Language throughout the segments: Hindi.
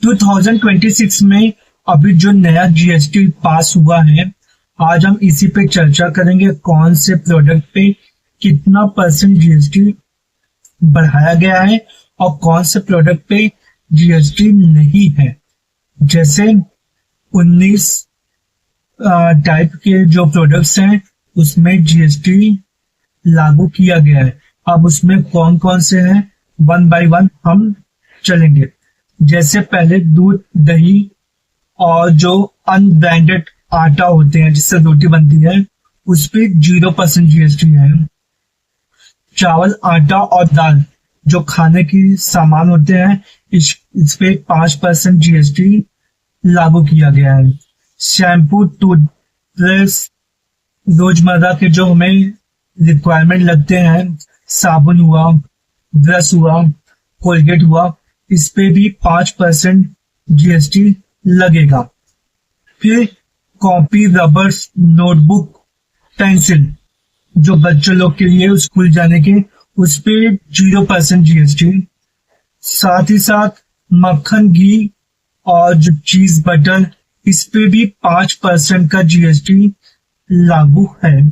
2026 में अभी जो नया जीएसटी पास हुआ है, आज हम इसी पे चर्चा करेंगे। कौन से प्रोडक्ट पे कितना परसेंट जीएसटी बढ़ाया गया है और कौन से प्रोडक्ट पे जीएसटी नहीं है। जैसे 19 टाइप के जो प्रोडक्ट्स हैं उसमें जीएसटी लागू किया गया है। अब उसमें कौन कौन से हैं, वन बाय वन हम चलेंगे। जैसे पहले दूध, दही और जो अनब्रांडेड आटा होते हैं जिससे रोटी बनती है, उस पे 0% जीएसटी है। चावल, आटा और दाल जो खाने की सामान होते हैं, इस पे 5% जीएसटी लागू किया गया है। शैम्पू, टूथब्रश, रोजमर्रा के जो हमें रिक्वायरमेंट लगते हैं, साबुन हुआ, ब्रश हुआ, कोलगेट हुआ, इस पे भी 5% जीएसटी लगेगा। फिर कॉपी, रबर, नोटबुक, पेंसिल जो बच्चों लोग के लिए स्कूल जाने के, उस पे 0% जीएसटी। साथ ही साथ मक्खन, घी और जो चीज, बटर, इस पे भी 5% का जीएसटी लागू है।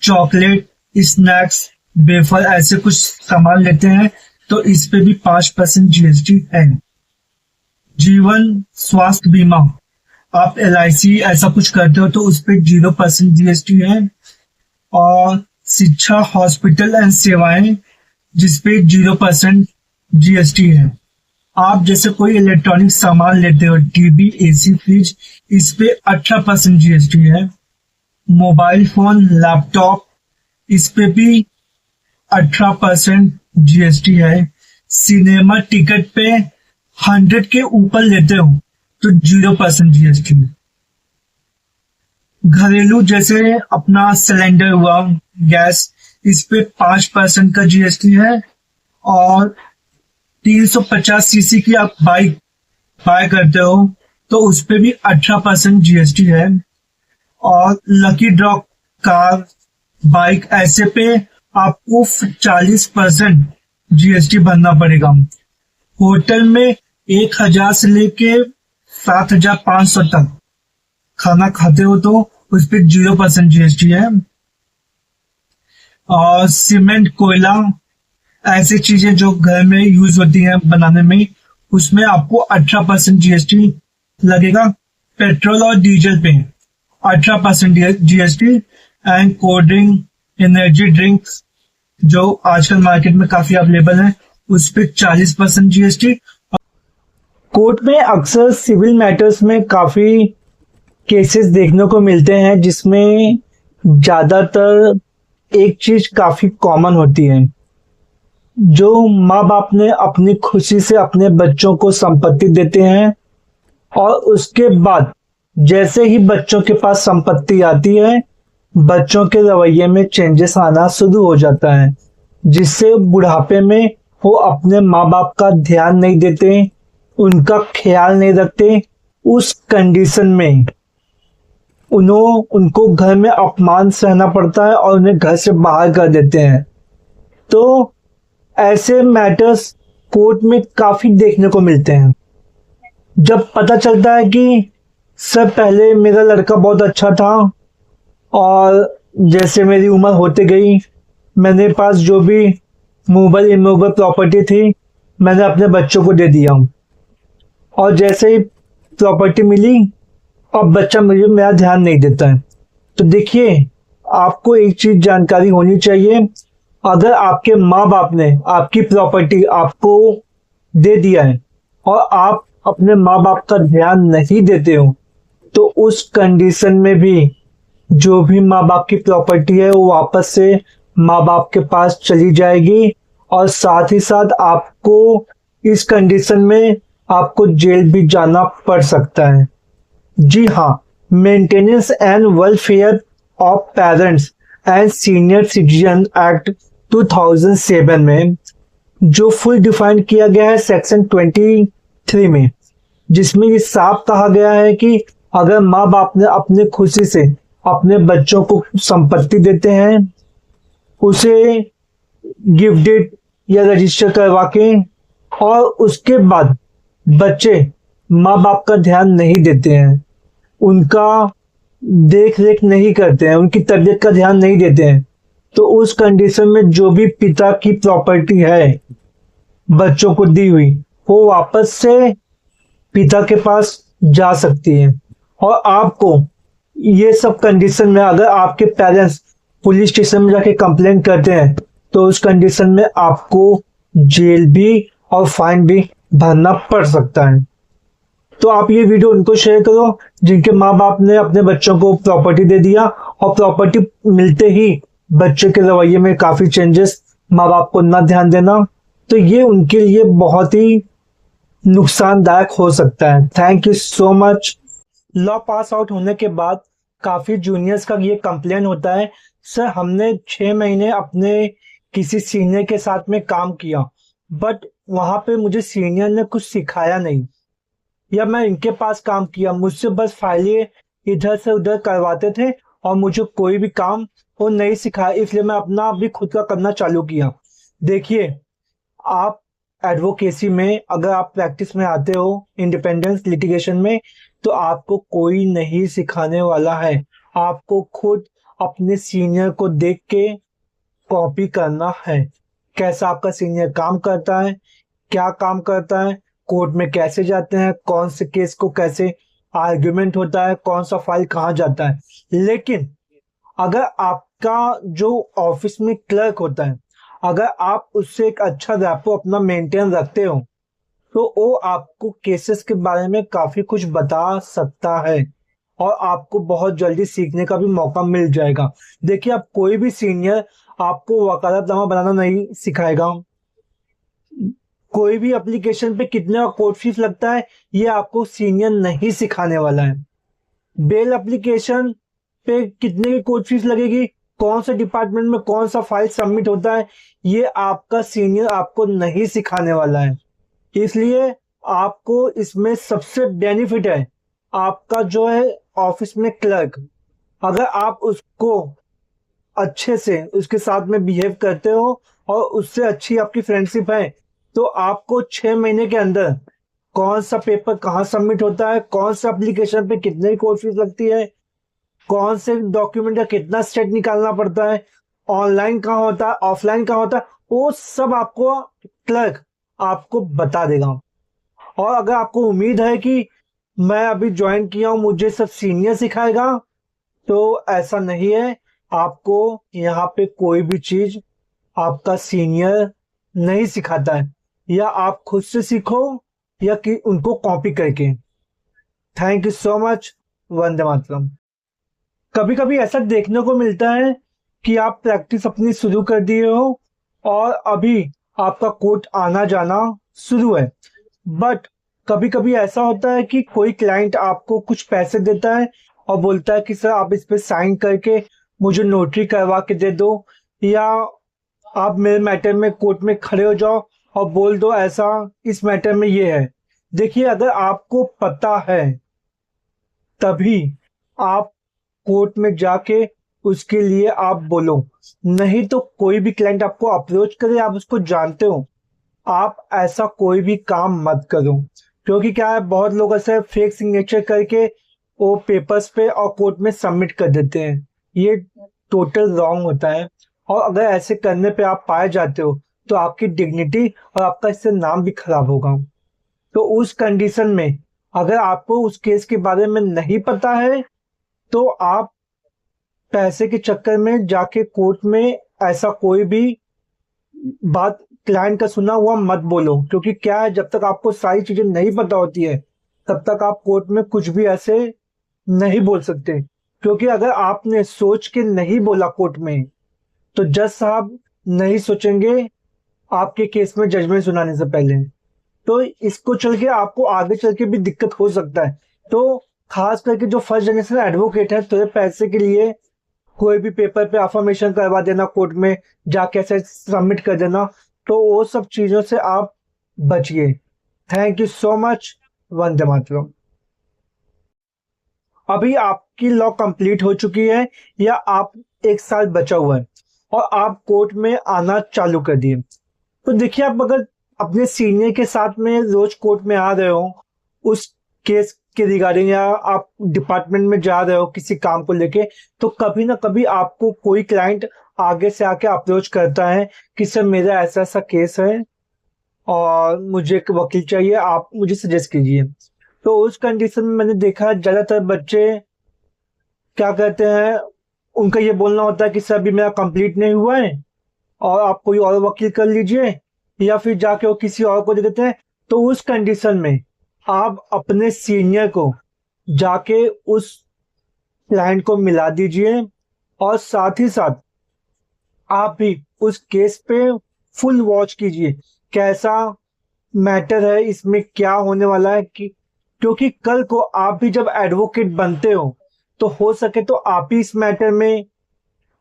चॉकलेट, स्नैक्स, वेफर ऐसे कुछ सामान लेते हैं तो इस पे भी 5% जीएसटी है। जीवन स्वास्थ्य बीमा, आप LIC ऐसा कुछ करते हो तो उस पे 0% जीएसटी है। और शिक्षा, हॉस्पिटल एंड सेवाएं, जिसपे 0% जीएसटी है। आप जैसे कोई इलेक्ट्रॉनिक सामान लेते हो, टीवी, AC, फ्रिज, इस पे 18% जीएसटी है। मोबाइल फोन, लैपटॉप, इस पे भी 18% जीएसटी है। सिनेमा टिकट पे 100 के ऊपर लेते हो तो 0% जीएसटी। घरेलू जैसे अपना सिलेंडर हुआ, गैस, इस पे 5% का जीएसटी है। और 350 सीसी की आप बाइक बाय करते हो तो उस पे भी 18% जीएसटी है। और लकी ड्रॉ, कार, बाइक, ऐसे पे आपको 40% जीएसटी भरना पड़ेगा। होटल में 1000 से लेके 7500 तक खाना खाते हो तो उस पर 0% जीएसटी है। और सीमेंट, कोयला, ऐसी चीजें जो घर में यूज होती हैं बनाने में, उसमें आपको 18% जीएसटी लगेगा। पेट्रोल और डीजल पे 18% GST. And cold drink, energy drinks जो आजकल मार्केट में काफी अवेलेबल है, उस पे 40% जीएसटी। कोर्ट में अक्सर सिविल मैटर्स में काफी केसेस देखने को मिलते हैं जिसमें ज्यादातर एक चीज काफी कॉमन होती है। जो माँ बाप ने अपनी खुशी से अपने बच्चों को संपत्ति देते हैं और उसके बाद जैसे ही बच्चों के पास संपत्ति आती है, बच्चों के रवैये में चेंजेस आना शुरू हो जाता है, जिससे बुढ़ापे में वो अपने माँ बाप का ध्यान नहीं देते, उनका ख्याल नहीं रखते। उस कंडीशन में उनको घर में अपमान सहना पड़ता है और उन्हें घर से बाहर कर देते हैं। तो ऐसे मैटर्स कोर्ट में काफी देखने को मिलते हैं। जब पता चलता है कि सर पहले मेरा लड़का बहुत अच्छा था और जैसे मेरी उम्र होते गई, मेरे पास जो भी मूवेबल इमूवेबल प्रॉपर्टी थी मैंने अपने बच्चों को दे दिया, और जैसे ही प्रॉपर्टी मिली अब बच्चा मुझे मेरा ध्यान नहीं देता है। तो देखिए, आपको एक चीज जानकारी होनी चाहिए, अगर आपके माँ बाप ने आपकी प्रॉपर्टी आपको दे दिया है और आप अपने माँ बाप का ध्यान नहीं देते हो, तो उस कंडीशन में भी जो भी माँ बाप की प्रॉपर्टी है वो वापस से माँ बाप के पास चली जाएगी। और साथ ही साथ आपको इस कंडीशन में आपको जेल भी जाना पड़ सकता है। जी हाँ, maintenance and welfare of parents and senior citizen act 2007 में जो फुल डिफाइन किया गया है सेक्शन 23 में, जिसमें ये साफ कहा गया है कि अगर माँ बाप ने अपने खुशी से अपने बच्चों को संपत्ति देते हैं, उसे गिफ्ट डीड या रजिस्टर करवा के, और उसके बाद बच्चे माँ बाप का ध्यान नहीं देते हैं, उनका देख रेख नहीं करते हैं, उनकी तबीयत का ध्यान नहीं देते हैं, तो उस कंडीशन में जो भी पिता की प्रॉपर्टी है बच्चों को दी हुई, वो वापस से पिता के पास जा सकती है। और आपको ये सब कंडीशन में अगर आपके पेरेंट्स पुलिस स्टेशन में जाके कंप्लेंट करते हैं तो उस कंडीशन में आपको जेल भी और फाइन भी भरना पड़ सकता है। तो आप ये वीडियो उनको शेयर करो जिनके माँ बाप ने अपने बच्चों को प्रॉपर्टी दे दिया और प्रॉपर्टी मिलते ही बच्चे के रवैये में काफी चेंजेस, माँ बाप को ना ध्यान देना, तो ये उनके लिए बहुत ही नुकसानदायक हो सकता है। Thank you so much. Law pass out होने के बाद काफी जूनियर्स का ये कंप्लेन होता है, सर हमने 6 महीने अपने किसी सीनियर के साथ में काम किया, बट वहां पे मुझे सीनियर ने कुछ सिखाया नहीं, या मैं इनके पास काम किया, मुझसे बस फाइलें इधर से उधर करवाते थे और मुझे कोई भी काम वो नहीं सिखाया, इसलिए मैं अपना भी खुद का करना चालू किया। देखिए, आप एडवोकेसी में अगर आप प्रैक्टिस में आते हो इंडिपेंडेंस लिटिगेशन में, तो आपको कोई नहीं सिखाने वाला है, आपको खुद अपने सीनियर को देख के कॉपी करना है। कैसा आपका सीनियर काम करता है, क्या काम करता है, कोर्ट में कैसे जाते हैं, कौन से केस को कैसे आर्ग्यूमेंट होता है, कौन सा फाइल कहाँ जाता है। लेकिन अगर आपका जो ऑफिस में क्लर्क होता है, अगर आप उससे एक अच्छा रैपो अपना मेंटेन रखते हो, तो वो आपको केसेस के बारे में काफी कुछ बता सकता है और आपको बहुत जल्दी सीखने का भी मौका मिल जाएगा। देखिए, आप कोई भी सीनियर आपको वकालतनामा बनाना नहीं सिखाएगा, कोई भी एप्लीकेशन पे कितने का कोर्ट फीस लगता है ये आपको सीनियर नहीं सिखाने वाला है। बेल एप्लीकेशन पे कितने की कोर्ट फीस लगेगी, कौन से डिपार्टमेंट में कौन सा फाइल सबमिट होता है, ये आपका सीनियर आपको नहीं सिखाने वाला है। इसलिए आपको इसमें सबसे बेनिफिट है आपका जो है ऑफिस में क्लर्क, अगर आप उसको अच्छे से उसके साथ में बिहेव करते हो और उससे अच्छी आपकी फ्रेंडशिप है, तो आपको 6 महीने के अंदर कौन सा पेपर कहाँ सबमिट होता है, कौन सा एप्लीकेशन पे कितने की कोर्ट फीस लगती है, कौन से डॉक्यूमेंट का कितना स्टेट निकालना पड़ता है, ऑनलाइन कहाँ होता है, ऑफलाइन कहाँ होता है, वो सब आपको क्लर्क आपको बता देगा। और अगर आपको उम्मीद है कि मैं अभी ज्वाइन किया हूं मुझे सब सीनियर सिखाएगा, तो ऐसा नहीं है। आपको यहाँ पे कोई भी चीज आपका सीनियर नहीं सिखाता है, या आप खुद से सीखो या कि उनको कॉपी करके। Thank you so much. Vande Mataram. कभी कभी ऐसा देखने को मिलता है कि आप प्रैक्टिस अपनी शुरू कर दिए हो और अभी आपका कोर्ट आना जाना शुरू है, बट कभी कभी ऐसा होता है कि कोई क्लाइंट आपको कुछ पैसे देता है और बोलता है कि सर आप इस पे साइन करके मुझे नोटरी करवा के दे दो, या आप मेरे मैटर में कोर्ट में खड़े हो जाओ और बोल दो ऐसा इस मैटर में ये है। देखिए, अगर आपको पता है तभी आप कोर्ट में जाके उसके लिए आप बोलो, नहीं तो कोई भी क्लाइंट आपको अप्रोच करे, आप उसको जानते हो, आप ऐसा कोई भी काम मत करो। क्योंकि क्या है, बहुत लोग ऐसे फेक सिग्नेचर करके वो पेपर्स पे और कोर्ट में सबमिट कर देते हैं, ये टोटल रॉन्ग होता है। और अगर ऐसे करने पे आप पाए जाते हो तो आपकी डिग्निटी और आपका इससे नाम भी खराब होगा। तो उस कंडीशन में अगर आपको उस केस के बारे में नहीं पता है तो आप पैसे के चक्कर में जाके कोर्ट में ऐसा कोई भी बात क्लाइंट का सुना हुआ मत बोलो। क्योंकि क्या है, जब तक आपको सारी चीजें नहीं पता होती है तब तक आप कोर्ट में कुछ भी ऐसे नहीं बोल सकते। क्योंकि अगर आपने सोच के नहीं बोला कोर्ट में तो जज साहब नहीं सोचेंगे आपके केस में जजमेंट सुनाने से पहले, तो इसको चल के आपको आगे चल के भी दिक्कत हो सकता है। तो खास करके जो फर्स्ट जनरेशन एडवोकेट है, तो पैसे के लिए कोई भी पेपर पे अफर्मेशन करवा देना, कोर्ट में जाके ऐसे सबमिट कर देना, तो वो सब चीजों से आप बचिए। Thank you so much. Vande Mataram. अभी आपकी लॉ कंप्लीट हो चुकी है या आप 1 साल बचा हुआ है और आप कोर्ट में आना चालू कर दिए, तो देखिए, आप अगर अपने सीनियर के साथ में रोज कोर्ट में आ रहे हो उस केस के रिगार्डिंग, या आप डिपार्टमेंट में जा रहे हो किसी काम को लेके, तो कभी ना कभी आपको कोई क्लाइंट आगे से आके अप्रोच करता है कि सर मेरा ऐसा ऐसा केस है और मुझे एक वकील चाहिए, आप मुझे सजेस्ट कीजिए। तो उस कंडीशन में मैंने देखा ज्यादातर बच्चे क्या कहते हैं, उनका ये बोलना होता है कि सर अभी मेरा कंप्लीट नहीं हुआ है और आप कोई और वकील कर लीजिए, या फिर जाके वो किसी और को दे देते हैं। तो उस कंडीशन में आप अपने सीनियर को जाके उस क्लाइंट को मिला दीजिए, और साथ ही साथ आप भी उस केस पे फुल वॉच कीजिए कैसा मैटर है, इसमें क्या होने वाला है। कि क्योंकि कल को आप भी जब एडवोकेट बनते हो तो हो सके तो आप ही इस मैटर में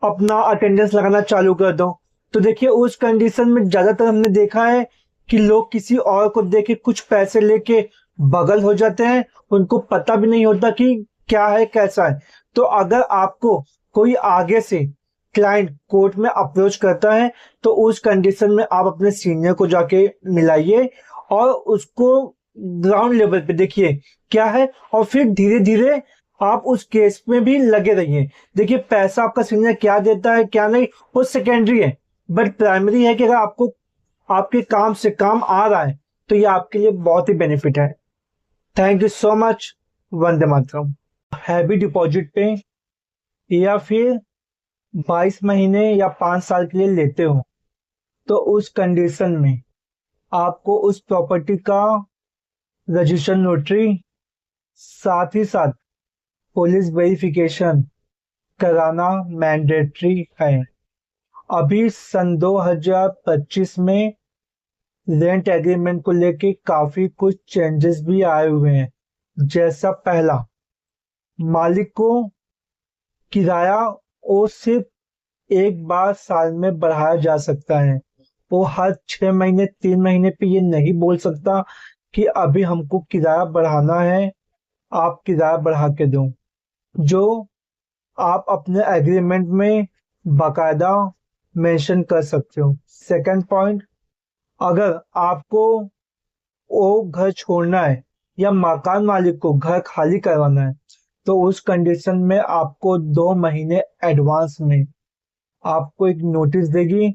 अपना अटेंडेंस लगाना चालू कर दो। तो देखिए उस कंडीशन में ज्यादातर हमने देखा है कि लोग किसी और को देके कुछ पैसे लेके बगल हो जाते हैं, उनको पता भी नहीं होता कि क्या है कैसा है। तो अगर आपको कोई आगे से क्लाइंट कोर्ट में अप्रोच करता है तो उस कंडीशन में आप अपने सीनियर को जाके मिलाइए और उसको ग्राउंड लेवल पे देखिए क्या है, और फिर धीरे धीरे आप उस केस में भी लगे रहिए। देखिए पैसा आपका सीनियर क्या देता है क्या नहीं वो सेकेंडरी है, बट प्राइमरी है कि अगर आपको आपके काम से काम आ रहा है तो ये आपके लिए बहुत ही बेनिफिट है। Thank you so much. Vande Mataram. Heavy deposit पे या फिर 22 महीने या 5 साल के लिए लेते हो तो उस कंडीशन में आपको उस प्रॉपर्टी का रजिस्ट्रेशन नोटरी, साथ ही साथ पुलिस वेरिफिकेशन कराना मैंडेटरी है। अभी सन 2025 में रेंट एग्रीमेंट को लेके काफी कुछ चेंजेस भी आए हुए हैं। जैसा पहला, मालिक को किराया वो सिर्फ एक बार साल में बढ़ाया जा सकता है। वो हर 6 महीने 3 महीने पे ये नहीं बोल सकता कि अभी हमको किराया बढ़ाना है, आप किराया बढ़ा के दो। जो आप अपने एग्रीमेंट में बाकायदा मेंशन कर सकते हो। सेकंड पॉइंट, अगर आपको वो घर छोड़ना है या मकान मालिक को घर खाली करवाना है तो उस कंडीशन में आपको 2 महीने एडवांस में आपको एक नोटिस देगी,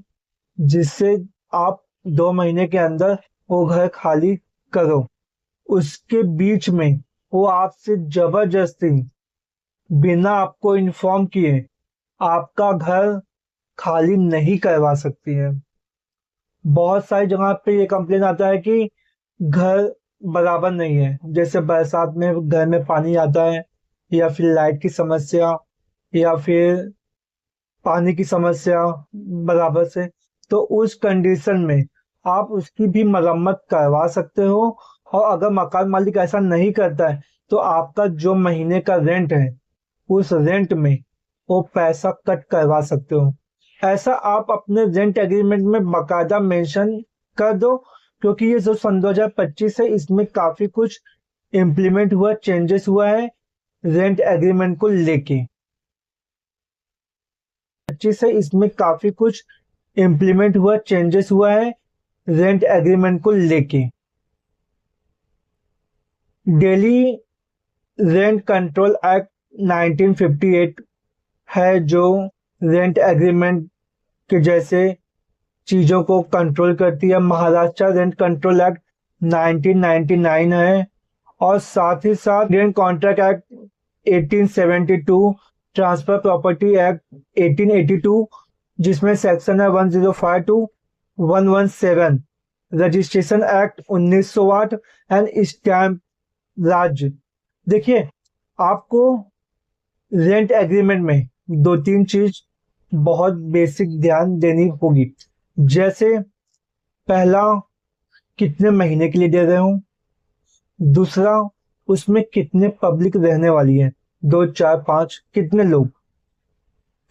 जिससे आप 2 महीने के अंदर वो घर खाली करो। उसके बीच में वो आपसे जबरदस्ती बिना आपको इन्फॉर्म किए आपका घर खाली नहीं करवा सकती है। बहुत सारी जगह पे ये कंप्लेन आता है कि घर बराबर नहीं है, जैसे बरसात में घर में पानी आता है, या फिर लाइट की समस्या, या फिर पानी की समस्या बराबर से। तो उस कंडीशन में आप उसकी भी मरम्मत करवा सकते हो। और अगर मकान मालिक ऐसा नहीं करता है तो आपका जो महीने का रेंट है उस रेंट में वो पैसा कट करवा सकते हो। ऐसा आप अपने रेंट एग्रीमेंट में बाकायदा मेंशन कर दो, क्योंकि ये जो सन 2025 है इसमें काफी कुछ इम्प्लीमेंट हुआ, चेंजेस हुआ है रेंट एग्रीमेंट को लेके। 25 है इसमें काफी कुछ इम्प्लीमेंट हुआ, चेंजेस हुआ है रेंट एग्रीमेंट को लेके। डेली रेंट कंट्रोल एक्ट 1958 है जो रेंट एग्रीमेंट के जैसे चीजों को कंट्रोल करती है। महाराष्ट्र रेंट कंट्रोल एक्ट 1999 है, और साथ ही साथ rent contract act 1872, transfer property act 1882 जिसमें सेक्शन है 105 to 117, registration act 1908 and stamp राज्य। देखिए आपको रेंट एग्रीमेंट में 2-3 चीज बहुत बेसिक ध्यान देनी होगी। जैसे पहला, कितने महीने के लिए दे रहे हो। दूसरा, उसमें कितने पब्लिक रहने वाली है, 2 4 5 कितने लोग।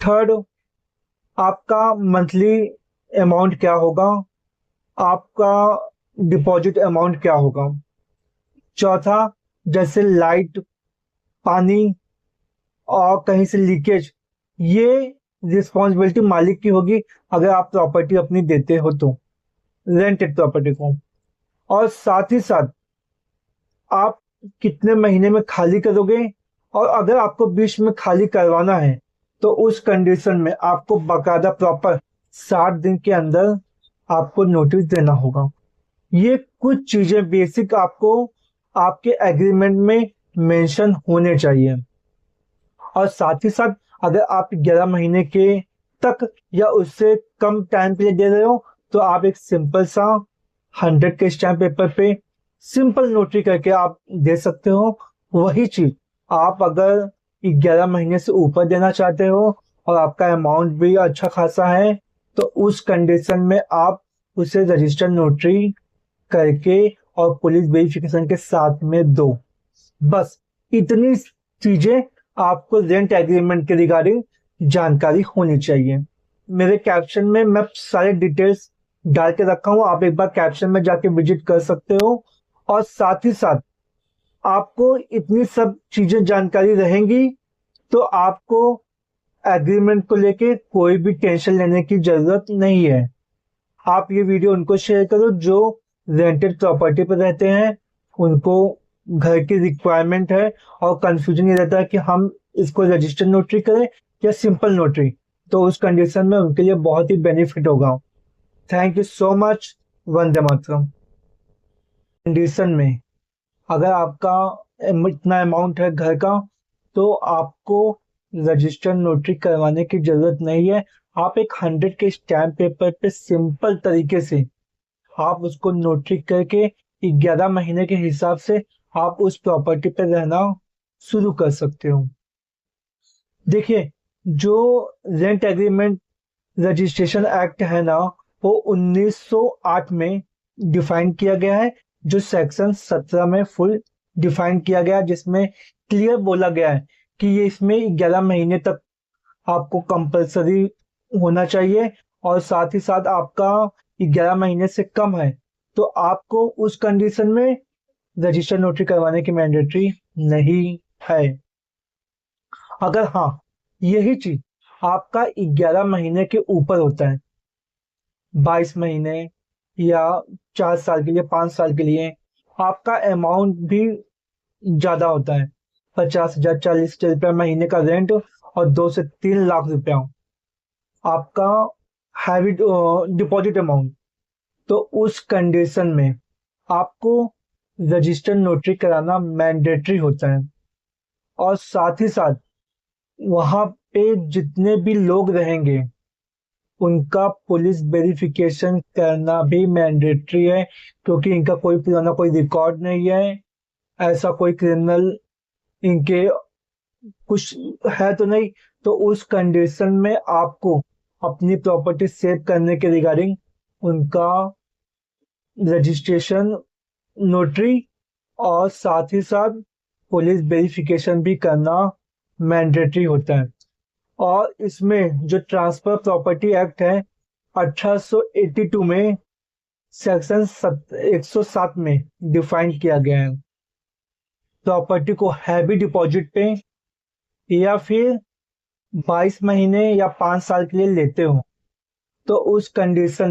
थर्ड, आपका मंथली अमाउंट क्या होगा, आपका डिपॉजिट अमाउंट क्या होगा। चौथा, जैसे लाइट, पानी और कहीं से लीकेज, ये रिस्पॉन्सिबिलिटी मालिक की होगी अगर आप प्रॉपर्टी अपनी देते हो तो। रेंटेड प्रॉपर्टी को, और साथ ही साथ आप कितने महीने में खाली करोगे, और अगर आपको बीच में खाली करवाना है तो उस कंडीशन में आपको बाकायदा प्रॉपर 60 दिन के अंदर आपको नोटिस देना होगा। ये कुछ चीजें बेसिक आपको आपके एग्रीमेंट में मेंशन होने चाहिए। और साथ ही साथ अगर आप 11 महीने के तक या उससे कम टाइम के लिए दे रहे हो तो आप एक सिंपल सा 100 के स्टैम्प पेपर पे सिंपल नोटरी करके आप दे सकते हो। वही चीज आप अगर 11 महीने से ऊपर देना चाहते हो और आपका अमाउंट भी अच्छा खासा है तो उस कंडीशन में आप उसे रजिस्टर नोटरी करके और पुलिस वेरिफिकेशन के साथ में दो। बस इतनी चीजें आपको रेंट एग्रीमेंट के रिगार्डिंग जानकारी होनी चाहिए। मेरे कैप्शन में मैं सारे डिटेल्स डाल के रखा हूं, आप एक बार कैप्शन में जाके विजिट कर सकते हो। और साथ ही साथ आपको इतनी सब चीजें जानकारी रहेंगी तो आपको एग्रीमेंट को लेके कोई भी टेंशन लेने की जरूरत नहीं है। आप ये वीडियो उनको शेयर करो जो रेंटेड प्रॉपर्टी पर रहते हैं, उनको घर की रिक्वायरमेंट है और कंफ्यूजन ये रहता है कि हम इसको रजिस्टर नोटरी करें या सिंपल नोटरी, तो उस कंडीशन में उनके लिए बहुत ही बेनिफिट होगा। Thank you so much. Vande Mataram. Condition में अगर आपका इतना अमाउंट है घर का तो आपको रजिस्टर नोटरी करवाने की जरूरत नहीं है। आप एक 100 के स्टैम्प पेपर पे सिंपल तरीके से आप उसको नोटरी करके 11 महीने के हिसाब से आप उस प्रॉपर्टी पे रहना शुरू कर सकते हो। देखिए, जो रेंट एग्रीमेंट रजिस्ट्रेशन एक्ट है ना, वो 1908 में डिफाइन किया गया है, जो सेक्शन 17 में फुल डिफाइन किया गया है, जिसमें क्लियर बोला गया है कि ये इसमें 11 महीने तक आपको कंपलसरी होना चाहिए, और साथ ही साथ आपका 11 महीने से कम है तो आपको उस कंडीशन में रजिस्टर नोटरी करवाने की मैंडेटरी नहीं है। अगर हाँ, यही चीज आपका 11 महीने के ऊपर होता है, 22 महीने या 4 साल के लिए, 5 साल के लिए, आपका अमाउंट भी ज्यादा होता है, 50,000 40,000 रुपया महीने का रेंट और 2 से 3 लाख रुपया आपका हैवी डिपॉजिट अमाउंट, तो उस कंडीशन में आपको रजिस्टर नोटरी कराना मैंडेटरी होता है। और साथ ही साथ वहां पे जितने भी लोग रहेंगे उनका पुलिस वेरिफिकेशन करना भी मैंडेटरी है, क्योंकि इनका कोई पुराना कोई रिकॉर्ड नहीं है, ऐसा कोई क्रिमिनल इनके कुछ है तो नहीं। तो उस कंडीशन में आपको अपनी प्रॉपर्टी सेव करने के रिगार्डिंग उनका रजिस्ट्रेशन नोटरी और साथ ही साथ पुलिस वेरिफिकेशन भी करना मैंडेटरी होता है। और इसमें जो ट्रांसफर प्रॉपर्टी एक्ट है 1882 में सेक्शन 107 में डिफाइन किया गया है। प्रॉपर्टी को हैवी डिपॉजिट पे या फिर 22 महीने या 5 साल के लिए लेते हो तो उस कंडीशन